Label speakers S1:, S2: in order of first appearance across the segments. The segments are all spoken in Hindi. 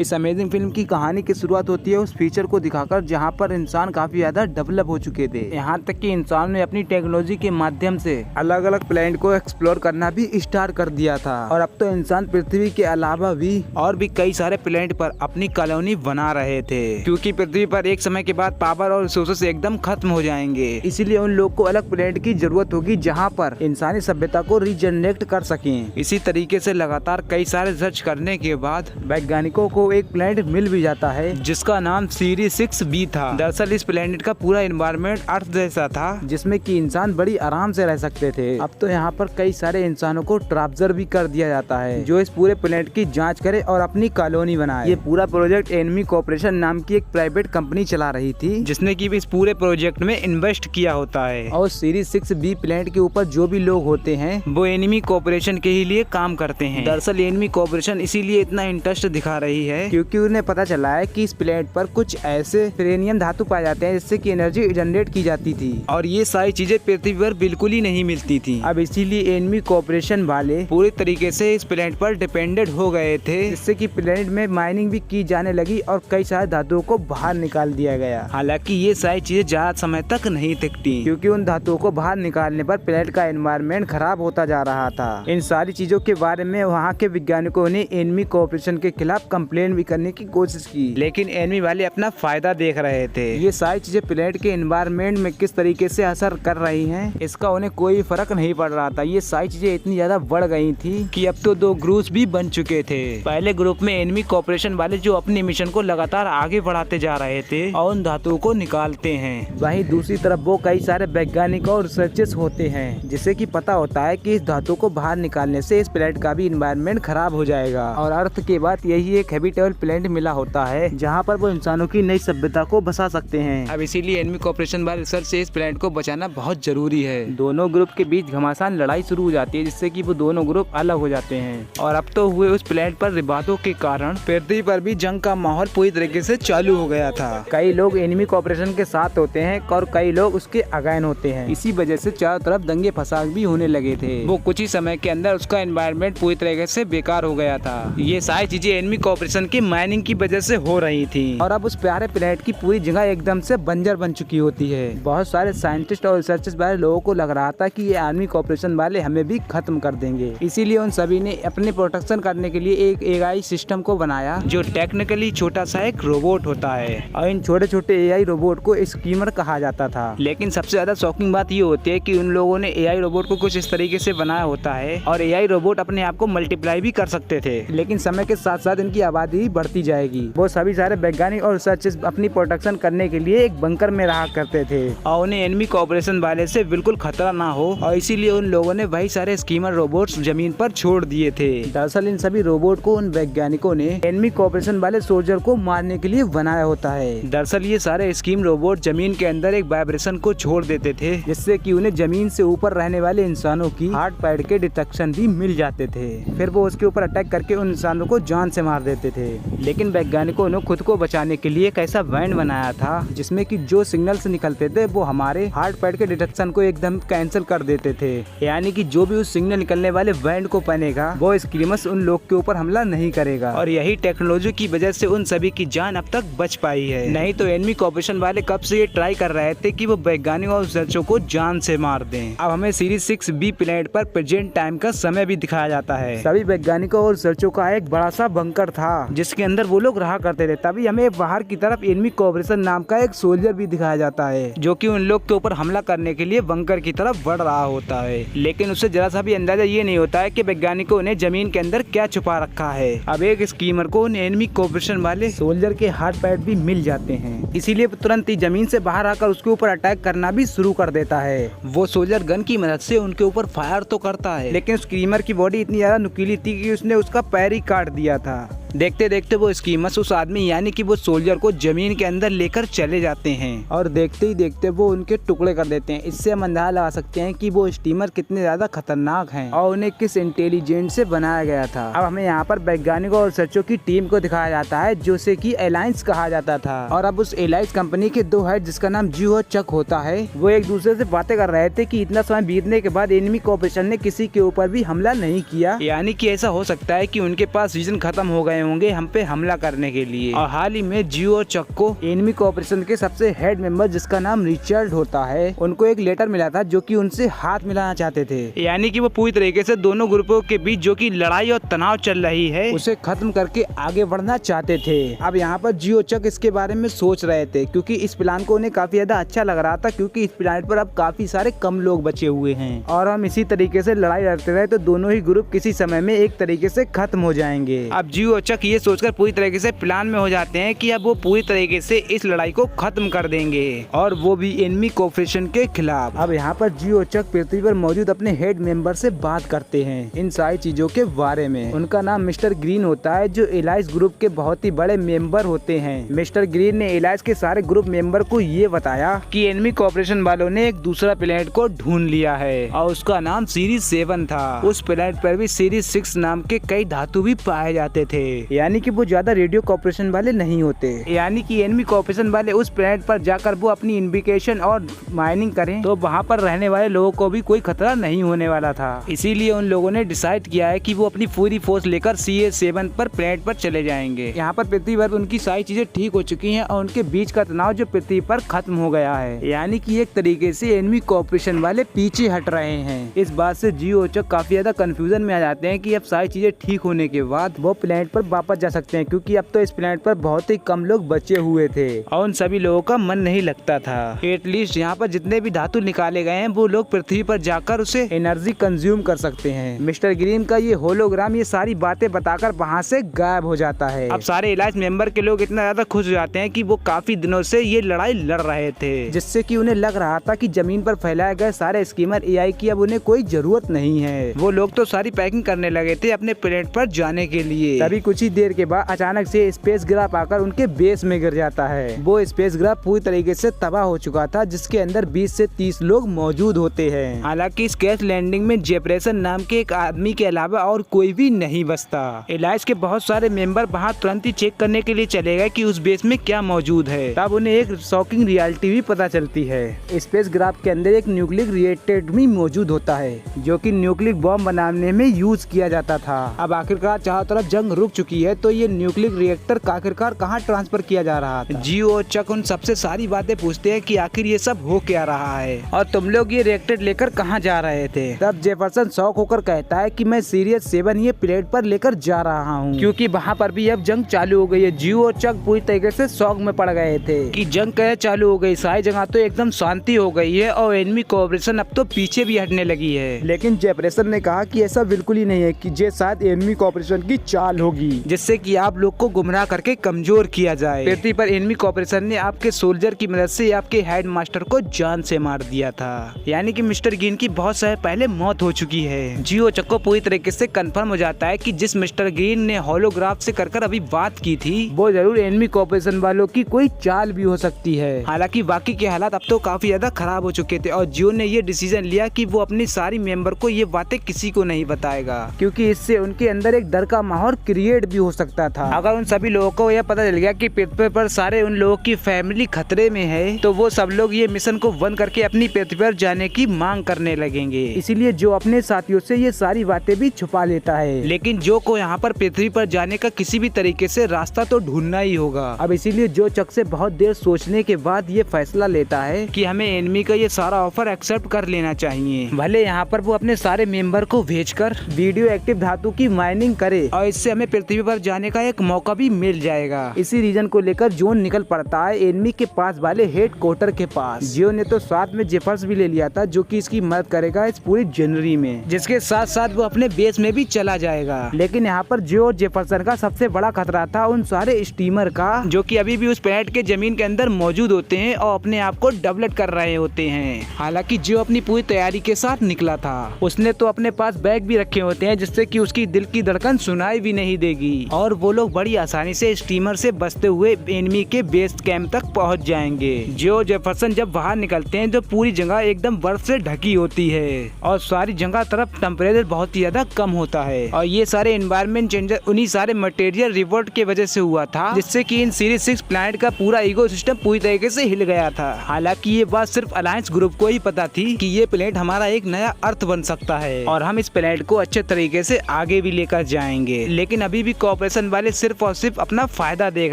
S1: इस अमेजिंग फिल्म की कहानी की शुरुआत होती है उस फीचर को दिखाकर जहां पर इंसान काफी ज्यादा डेवलप हो चुके थे। यहां तक कि इंसान ने अपनी टेक्नोलॉजी के माध्यम से अलग अलग प्लैनेट को एक्सप्लोर करना भी स्टार्ट कर दिया था और अब तो इंसान पृथ्वी के अलावा भी और भी कई सारे प्लैनेट पर अपनी कॉलोनी बना रहे थे, क्योंकि पृथ्वी पर एक समय के बाद पावर और रिसोर्सेस एकदम खत्म हो जाएंगे। इसीलिए उन लोग को अलग प्लैनेट की जरूरत होगी जहाँ पर इंसानी सभ्यता को रीजनरेट कर सकें। इसी तरीके से लगातार कई सारे सर्च करने के बाद वैज्ञानिकों को एक प्लैनेट मिल भी जाता है जिसका नाम सीरीज 6B था। दरअसल इस प्लैनेट का पूरा एनवायरनमेंट अर्थ जैसा था जिसमें कि इंसान बड़ी आराम से रह सकते थे। अब तो यहाँ पर कई सारे इंसानों को ट्रांसफर भी कर दिया जाता है जो इस पूरे प्लैनेट की जांच करे और अपनी कॉलोनी बनाए। ये पूरा प्रोजेक्ट एनमी कॉर्पोरेशन नाम की एक प्राइवेट कंपनी चला रही थी जिसने की इस पूरे प्रोजेक्ट में इन्वेस्ट किया होता है। और सीरीज 6B प्लैनेट के ऊपर जो भी लोग होते हैं वो एनमी कॉर्पोरेशन के ही लिए काम करते हैं। दरअसल एनमी कॉर्पोरेशन इसीलिए इतना इंटरेस्ट दिखा रही है क्योंकि उन्हें पता चला है कि इस प्लैनेट पर कुछ ऐसे यूरेनियम धातु पाए जाते हैं जिससे कि एनर्जी जनरेट की जाती थी और ये सारी चीजें पृथ्वी पर बिल्कुल ही नहीं मिलती थी। अब इसीलिए एनमी कॉर्पोरेशन वाले पूरी तरीके से इस प्लैनेट पर डिपेंडेंट हो गए थे जिससे कि प्लैनेट में माइनिंग भी की जाने लगी और कई सारे धातुओं को बाहर निकाल दिया गया। हालांकि ये सारी चीजें ज्यादा समय तक नहीं टिकती क्योंकि उन धातुओं को बाहर निकालने पर प्लैनेट का एनवायरनमेंट खराब होता जा रहा था। इन सारी चीजों के बारे में वहाँ के वैज्ञानिकों ने एनमी कॉर्पोरेशन के खिलाफ कंप्लेंट भी करने की कोशिश की, लेकिन एनमी वाले अपना फायदा देख रहे थे। ये सारी चीजें प्लैनेट के एनवायरनमेंट में किस तरीके से असर कर रही हैं इसका उन्हें कोई फर्क नहीं पड़ रहा था। ये सारी चीजें इतनी ज्यादा बढ़ गई थी कि अब तो 2 ग्रुप्स भी बन चुके थे। पहले ग्रुप में एनमी कॉर्पोरेशन वाले जो अपने मिशन को लगातार आगे बढ़ाते जा रहे थे और उन धातुओं को निकालते हैं, वहीं दूसरी तरफ वो कई सारे वैज्ञानिक और रिसर्चर्स होते हैं जिससे कि पता होता है कि इस धातु को बाहर निकालने से इस प्लैनेट का भी एनवायरनमेंट खराब हो जाएगा और अर्थ के बाद यही एक हैबिटेबल प्लैनेट मिला होता है जहाँ पर वो इंसानों की नई सभ्यता को बसा सकते हैं। अब इसीलिए एनमी कॉर्पोरेशन वाले रिसर्च से इस प्लैनेट को बचाना बहुत जरूरी है। दोनों ग्रुप के बीच घमासान लड़ाई शुरू हो जाती है जिससे कि वो दोनों ग्रुप अलग हो जाते हैं और अब तो हुए उस प्लैनेट पर विवादों के कारण पृथ्वी पर भी जंग का माहौल पूरी तरीके से चालू हो गया था। कई लोग एनमी कॉर्पोरेशन के साथ होते हैं और कई लोग उसके अगेंस्ट होते हैं। इसी वजह से चारों तरफ दंगे फसाद भी होने लगे थे। वो कुछ ही समय के अंदर उसका एनवायरनमेंट पूरी तरीके से बेकार हो गया था। ये सारी चीजें एनमी कॉर्पोरेशन की माइनिंग की वजह से हो रही थी और अब उस प्यारे प्लैनेट की पूरी जगह एकदम से बंजर बन चुकी होती है। बहुत सारे साइंटिस्ट और रिसर्चर्स वाले लोगों को लग रहा था कि ये एनमी कॉर्पोरेशन वाले हमें भी खत्म कर देंगे। इसीलिए उन सभी ने अपने प्रोटेक्शन करने के लिए एक एआई सिस्टम को बनाया जो टेक्निकली छोटा सा एक रोबोट होता है और इन छोटे छोटे एआई रोबोट को स्कीमर कहा जाता था। लेकिन सबसे ज्यादा शॉकिंग बात ये होती है कि उन लोगों ने एआई रोबोट को कुछ इस तरीके से बनाया होता है और एआई रोबोट अपने आप को मल्टीप्लाई भी कर सकते थे, लेकिन समय के साथ साथ इनकी आबादी बढ़ती जाएगी। वो सभी सारे वैज्ञानिक और रिसर्चर्स अपनी प्रोटेक्शन करने के लिए एक बंकर में रहा करते थे और उन्हें एनमी कॉर्पोरेशन वाले से बिल्कुल खतरा ना हो और इसीलिए उन लोगों ने वही सारे स्कीमर रोबोट्स जमीन पर छोड़ दिए थे। दरअसल इन सभी रोबोट को उन वैज्ञानिकों ने एनमी कॉर्पोरेशन वाले सोल्जर को मारने के लिए बनाया होता है। दरअसल ये सारे स्कीम रोबोट जमीन के अंदर एक वाइब्रेशन को छोड़ देते थे जिससे कि उन्हें जमीन से ऊपर रहने वाले इंसानों की हार्ट पैड के डिटेक्शन भी मिल जाते थे। फिर वो उसके ऊपर अटैक करके उन इंसानों को जान से मार देते थे। लेकिन वैज्ञानिकों ने खुद को बचाने के लिए एक ऐसा बैंड बनाया था जिसमें कि जो सिग्नल्स निकलते थे वो हमारे हार्ट पैड के डिटेक्शन को एकदम कैंसिल कर देते थे। यानी कि जो भी उस सिग्नल निकलने वाले बैंड को पहनेगा वो स्क्रीमर्स उन लोग के ऊपर हमला नहीं करेगा और यही टेक्नोलॉजी की वजह से उन सभी की जान अब तक बच पाई है। नहीं तो एनमी कॉर्पोरेशन वाले कब से ये ट्राई कर रहे थे कि वो वैज्ञानिकों और रिसर्चरों को जान से मार दें। अब हमें सीरीज 6B प्लैनेट पर प्रेजेंट टाइम का समय भी दिखाया जाता है। सभी वैज्ञानिकों और रिसर्चरों का एक बड़ा सा बंकर था जिसके अंदर वो लोग रहा करते थे। तभी हमें बाहर की तरफ एनमी कॉर्पोरेशन नाम का एक सोल्जर भी दिखाया जाता है जो कि उन लोग के ऊपर हमला करने के लिए बंकर की तरफ बढ़ रहा होता है, लेकिन उससे जरा सा भी अंदाजा ये नहीं होता है कि वैज्ञानिकों ने जमीन के अंदर क्या छुपा रखा है। अब एक स्कीमर को उन एनमी कॉर्पोरेशन वाले सोल्जर के हार्ट पैड भी मिल जाते हैं, इसीलिए तुरंत ही जमीन से बाहर आकर उसके ऊपर अटैक करना भी शुरू कर देता है। वो सोल्जर गन की मदद से उनके ऊपर फायर तो करता है, लेकिन स्कीमर की बॉडी इतनी ज्यादा नुकीली थी कि उसने उसका पैर ही काट दिया था। देखते देखते वो स्कीमर्स उस आदमी यानी कि वो सोल्जर को जमीन के अंदर लेकर चले जाते हैं और देखते ही देखते वो उनके टुकड़े कर देते हैं। इससे हम अंदाजा लगा सकते हैं कि वो स्टीमर कितने ज्यादा खतरनाक हैं और उन्हें किस इंटेलिजेंस से बनाया गया था। अब हमें यहाँ पर वैज्ञानिकों और रिसर्चरों की टीम को दिखाया जाता है जो से कि एलायंस कहा जाता था और अब उस एलायंस कंपनी के 2 हेड जिसका नाम जी और चक होता है वो एक दूसरे से बातें कर रहे थे कि इतना समय बीतने के बाद एनिमी कॉर्पोरेशन ने किसी के ऊपर भी हमला नहीं किया, यानी कि ऐसा हो सकता है कि उनके पास विजन खत्म हो गए आए होंगे हम पे हमला करने के लिए। और हाल ही में जियो और चक को एनिमी कोऑपरेशन के सबसे हेड मेंबर जिसका नाम रिचर्ड होता है, उनको एक लेटर मिला था जो कि उनसे हाथ मिलाना चाहते थे। यानी कि वो पूरी तरीके से दोनों ग्रुपों के बीच जो कि लड़ाई और तनाव चल रही है उसे खत्म करके आगे बढ़ना चाहते थे। अब यहाँ पर जियो चक इसके बारे में सोच रहे थे क्योंकि इस प्लान को उन्हें काफी ज्यादा अच्छा लग रहा था, क्योंकि इस प्लान पर अब काफी सारे कम लोग बचे हुए हैं और हम इसी तरीके से लड़ाई लड़ते रहे तो दोनों ही ग्रुप किसी समय में एक तरीके से खत्म हो जाएंगे। अब जियो और चक ये सोचकर पूरी तरीके से प्लान में हो जाते हैं कि अब वो पूरी तरीके से इस लड़ाई को खत्म कर देंगे और वो भी एनिमी कोऑपरेशन के खिलाफ। अब यहाँ पर जियो और चक पृथ्वी पर मौजूद अपने हेड मेंबर से बात करते हैं इन सारी चीजों के बारे में। उनका नाम मिस्टर ग्रीन होता है जो एलाइस ग्रुप के बहुत ही बड़े मेंबर होते हैं। मिस्टर ग्रीन ने एलाइस के सारे ग्रुप मेंबर को ये बताया कि एनिमी कोऑपरेशन वालों ने एक दूसरा प्लेनेट को ढूंढ लिया है और उसका नाम सीरीज 7 था। उस प्लेनेट पर भी सीरीज 6 नाम के कई धातु भी पाए जाते थे, यानी कि वो ज्यादा रेडियो कोऑपरेशन वाले नहीं होते। यानी कि एनिमी कोऑपरेशन वाले उस प्लेनेट पर जाकर वो अपनी इन्वेस्टिगेशन और माइनिंग करें तो वहाँ पर रहने वाले लोगों को भी कोई खतरा नहीं होने वाला था। इसीलिए उन लोगों ने डिसाइड किया है कि वो अपनी पूरी फोर्स लेकर CA7 पर प्लेनेट पर चले जाएंगे। यहाँ पर पृथ्वी पर उनकी सारी चीजें ठीक हो चुकी हैं और उनके बीच का तनाव जो पृथ्वी पर खत्म हो गया है, यानी कि एक तरीके से एनिमी कोऑपरेशन वाले पीछे हट रहे हैं। इस बात से जियो और चक काफी ज्यादा कंफ्यूजन में आ जाते हैं कि अब सारी चीजें ठीक होने के बाद वो प्लेनेट पर वापस जा सकते हैं, क्योंकि अब तो इस प्लेनेट पर बहुत ही कम लोग बचे हुए थे और उन सभी लोगों का मन नहीं लगता था। एटलीस्ट यहाँ पर जितने भी धातु निकाले गए हैं वो लोग पृथ्वी पर जाकर उसे एनर्जी कंज्यूम कर सकते हैं। मिस्टर ग्रीन का ये होलोग्राम ये सारी बातें बताकर वहाँ से गायब हो जाता है। अब सारे एलाइस मेंबर के लोग इतना ज्यादा खुश हो जाते हैं कि वो काफी दिनों से ये लड़ाई लड़ रहे थे, जिससे कि उन्हें लग रहा था कि जमीन पर फैलाए गए सारे स्कीमर AI की अब उन्हें कोई जरूरत नहीं है। वो लोग तो सारी पैकिंग करने लगे थे अपने प्लेनेट पर जाने के लिए। तभी कुछ ही देर के बाद अचानक से स्पेस ग्राफ आकर उनके बेस में गिर जाता है। वो स्पेस ग्राफ पूरी तरीके से तबाह हो चुका था, जिसके अंदर 20 से 30 लोग मौजूद होते हैं। हालांकि इस क्रैश लैंडिंग में जेफरसन नाम के एक आदमी के अलावा और कोई भी नहीं बचता। एलाइस के बहुत सारे मेंबर वहां तुरंत ही चेक करने के लिए चले गए कि उस बेस में क्या मौजूद है। तब उन्हें एक शॉकिंग रियलिटी भी पता चलती है। स्पेस ग्राफ के अंदर एक न्यूक्लियर रिएक्टर भी मौजूद होता है, जो कि न्यूक्लियर बॉम्ब बनाने में यूज किया जाता था। अब आखिरकार चारों तरफ जंग रुक चुकी है, तो ये न्यूक्लियर रिएक्टर आखिरकार कहाँ ट्रांसफर किया जा रहा था। जियो और चक उन सबसे सारी बातें पूछते हैं कि आखिर ये सब हो क्या रहा है और तुम लोग ये रिएक्टर लेकर कहाँ जा रहे थे। तब जेफरसन शॉक होकर कहता है कि मैं सीरीज 7 ये प्लेनेट पर लेकर जा रहा हूँ, क्योंकि वहाँ पर भी अब जंग चालू हो गई है। जियो और चक पूरी तरीके से शॉक में पड़ गए थे कि जंग कैसे चालू हो गई, सारी जगह तो एकदम शांति हो गई है और एनिमी कोऑपरेशन अब तो पीछे भी हटने लगी है। लेकिन जेफरसन ने कहा कि ऐसा बिल्कुल ही नहीं है, कि ये शायद एनिमी कोऑपरेशन की चाल होगी, जिससे कि आप लोग को गुमराह करके कमजोर किया जाए। पृथ्वी पर एनिमी कोऑपरेशन ने आपके सोल्जर की मदद से आपके हेड मास्टर को जान से मार दिया था, यानी कि मिस्टर ग्रीन की बहुत समय पहले मौत हो चुकी है। जियो चक को पूरी तरीके से कंफर्म हो जाता है कि जिस मिस्टर ग्रीन ने होलोग्राफ से कर अभी बात की थी वो जरूर एनिमी कोऑपरेशन वालों की कोई चाल भी हो सकती है। हालांकि बाकी के हालात अब तो काफी ज्यादा खराब हो चुके थे और जियो ने ये डिसीजन लिया कि वो अपनी सारी मेंबर को ये बातें किसी को नहीं बताएगा, क्योंकि इससे उनके अंदर एक डर का माहौल क्रिएट भी हो सकता था। अगर उन सभी लोगों को यह पता चल गया कि पृथ्वी पर सारे उन लोगों की फैमिली खतरे में है, तो वो सब लोग ये मिशन को बंद करके अपनी पृथ्वी पर जाने की मांग करने लगेंगे। इसीलिए जो अपने साथियों से ये सारी बातें भी छुपा लेता है, लेकिन जो को यहाँ पर पृथ्वी पर जाने का किसी भी तरीके से रास्ता तो ढूंढना ही होगा। अब इसीलिए जो चक से बहुत देर सोचने के बाद ये फैसला लेता है कि हमें एनिमी का ये सारा ऑफर एक्सेप्ट कर लेना चाहिए। भले यहाँ पर वो अपने सारे मेंबर को भेजकर वीडियो एक्टिव धातु की माइनिंग करे और इससे हमें पृथ्वी पर जाने का एक मौका भी मिल जाएगा। इसी रीजन को लेकर जोन निकल पड़ता है एनिमी के पास वाले हेड क्वार्टर के पास। जियो ने तो साथ में जेफर्स भी ले लिया था, जो कि इसकी मदद करेगा इस पूरी जनवरी में, जिसके साथ साथ वो अपने बेस में भी चला जाएगा। लेकिन यहाँ पर जियो और जेफरसन का सबसे बड़ा खतरा था उन सारे स्टीमर का, जो कि अभी भी उस प्लेनेट के जमीन के अंदर मौजूद होते हैं और अपने आप को डेवलप कर रहे होते हैं। हालांकि जियो अपनी पूरी तैयारी के साथ निकला था। उसने तो अपने पास बैग भी रखे होते हैं, जिससे कि उसकी दिल की धड़कन सुनाई भी नहीं देगी और वो लोग बड़ी आसानी से स्टीमर से बचते हुए एनिमी के बेस कैंप तक पहुंच जाएंगे। जियो जेफरसन जब बाहर निकलते हैं तो पूरी जगह एकदम बर्फ से ढकी होती है और सारी जगह तरफ टेम्परेचर बहुत ही ज्यादा कम होता है और ये सारे एनवायरनमेंट चेंजर उन्हीं सारे मटेरियल रिवोल्ट के वजह से हुआ था, जिससे कि इन सीरीज 6 प्लैनेट का पूरा इकोसिस्टम पूरी तरीके से हिल गया था। हालांकि ये बात सिर्फ अलायंस ग्रुप को ही पता थी कि ये प्लैनेट हमारा एक नया अर्थ बन सकता है और हम इस प्लैनेट को अच्छे तरीके से आगे भी लेकर जाएंगे। लेकिन अभी सभी कॉर्पोरेशन वाले सिर्फ और सिर्फ अपना फायदा देख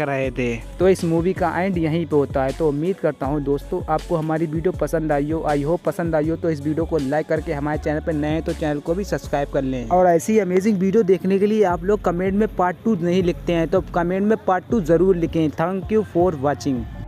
S1: रहे थे। तो इस मूवी का एंड यहीं पे होता है। तो उम्मीद करता हूँ दोस्तों आपको हमारी वीडियो पसंद आई हो। आई होप पसंद आई हो तो इस वीडियो को लाइक करके हमारे चैनल पर नए हैं तो चैनल को भी सब्सक्राइब कर लें। और ऐसी अमेजिंग वीडियो देखने के लिए आप लोग कमेंट में पार्ट 2 नहीं लिखते हैं तो कमेंट में पार्ट 2 जरूर लिखें। Thank you for watching.